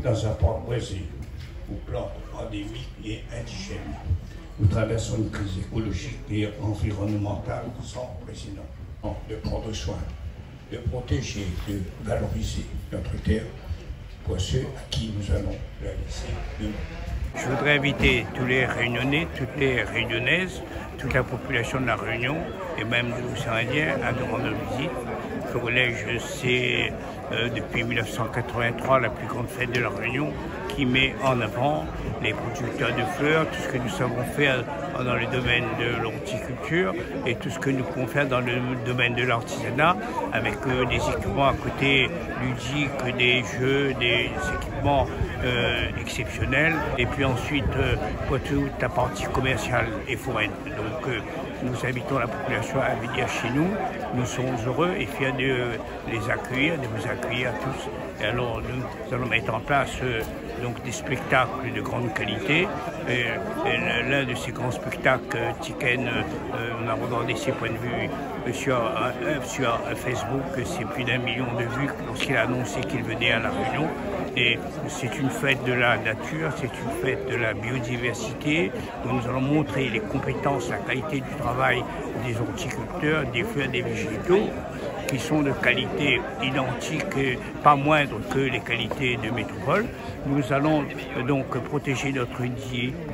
Dans un port Brésil, aux plantes endémiques et indigènes. Nous traversons une crise écologique et environnementale sans précédent. De prendre soin, de protéger, de valoriser notre terre pour ceux à qui nous allons la laisser demain. Je voudrais inviter tous les Réunionnais, toutes les Réunionnaises, toute la population de la Réunion et même de l'océan Indien à nous rendre visite. Le Florilège, c'est depuis 1983 la plus grande fête de la Réunion qui met en avant les producteurs de fleurs, tout ce que nous savons faire dans le domaine de l'horticulture et tout ce que nous pouvons faire dans le domaine de l'artisanat avec des équipements à côté ludiques, des jeux, des équipements exceptionnels et puis ensuite pour toute la partie commerciale et foraine. Donc nous invitons la population à venir chez nous. Nous sommes heureux et fiers de les accueillir, de vous accueillir tous. Et alors nous allons mettre en place donc des spectacles de grande qualité. L'un de ces grands spectacles, Tiken, on a regardé ses points de vue sur Facebook, c'est plus d'1 million de vues lorsqu'il a annoncé qu'il venait à La Réunion. Et c'est une fête de la nature, c'est une fête de la biodiversité, où nous allons montrer les compétences, la qualité du travail des horticulteurs, des fleurs, des végétaux, qui sont de qualité identique, pas moindre que les qualités de métropole. Nous allons donc protéger notre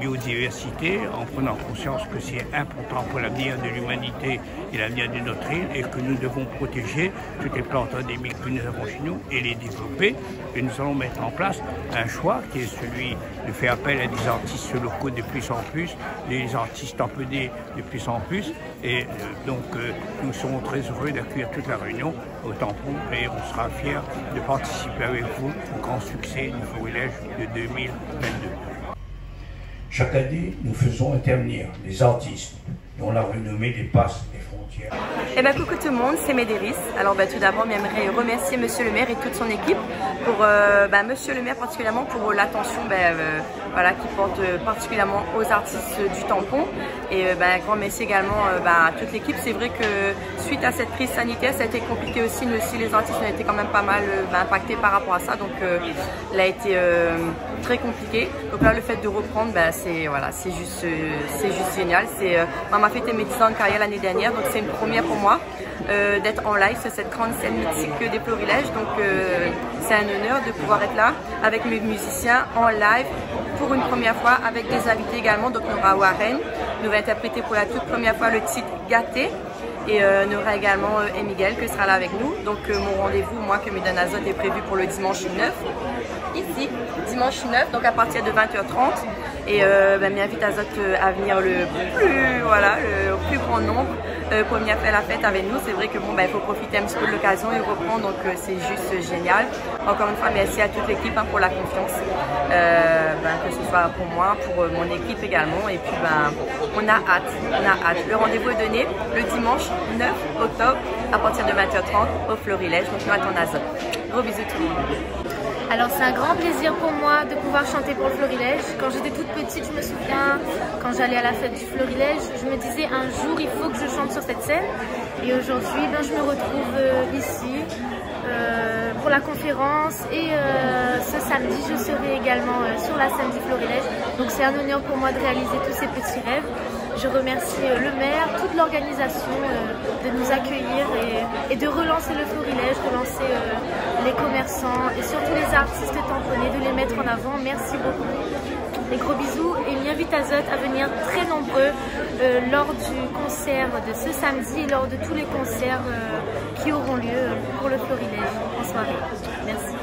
biodiversité en prenant conscience que c'est important pour l'avenir de l'humanité et l'avenir de notre île et que nous devons protéger toutes les plantes endémiques que nous avons chez nous et les développer. Et nous allons mettre en place un choix qui est celui de faire appel à des artistes locaux de plus en plus, des artistes appelés de plus en plus. Et donc nous serons très heureux d'accueillir toute la Réunion au tampon et on sera fiers de participer avec vous au grand succès du Florilège de 2022. Chaque année, nous faisons intervenir des artistes dont la renommée dépasse les frontières. Eh ben, coucou tout le monde, c'est Médéris. Alors tout d'abord, j'aimerais remercier Monsieur le maire et toute son équipe pour Monsieur le maire particulièrement pour l'attention voilà, qu'il porte particulièrement aux artistes du tampon. Et un grand merci également à toute l'équipe. C'est vrai que suite à cette crise sanitaire, ça a été compliqué aussi. Nous aussi, les artistes ont été quand même pas mal impactés par rapport à ça. Donc il a été très compliqué. Donc là, le fait de reprendre, c'est voilà, juste génial. On m'a fêté mes 10 ans de carrière l'année dernière, donc c'est une première pour moi d'être en live sur cette grande scène mythique des Florilèges. Donc c'est un honneur de pouvoir être là avec mes musiciens en live pour une première fois avec des invités également. Donc Nora Warren nous va interpréter pour la toute première fois le titre Gâté. Et on aura également Miguel qui sera là avec nous. Donc mon rendez-vous, moi, que me donne Azote, est prévu pour le dimanche 9. Ici, dimanche 9, donc à partir de 20h30. Et m'invite Azote à venir le plus grand nombre pour venir faire la fête avec nous. C'est vrai que il faut profiter un petit peu de l'occasion et reprendre, donc c'est juste génial. Encore une fois, merci à toute l'équipe pour la confiance, que ce soit pour moi, pour mon équipe également. Et puis on a hâte. Le rendez-vous est donné le dimanche 9 octobre à partir de 20h30 au Florilège. Donc nous attendons Azote. Gros bisous tout le monde. Alors c'est un grand plaisir pour moi de pouvoir chanter pour le Florilège. Quand j'étais toute petite, je me souviens, quand j'allais à la fête du Florilège, je me disais un jour il faut que je chante sur cette scène. Et aujourd'hui, je me retrouve ici pour la conférence et ce samedi, je serai également sur la scène du Florilège. Donc c'est un honneur pour moi de réaliser tous ces petits rêves. Je remercie le maire, toute l'organisation de nous accueillir et de relancer le Florilège, relancer les commerçants et surtout les artistes tamponnés, de les mettre en avant. Merci beaucoup. Des gros bisous et j'invite Azote à venir très nombreux lors du concert de ce samedi et lors de tous les concerts qui auront lieu pour le Florilège en soirée. Merci.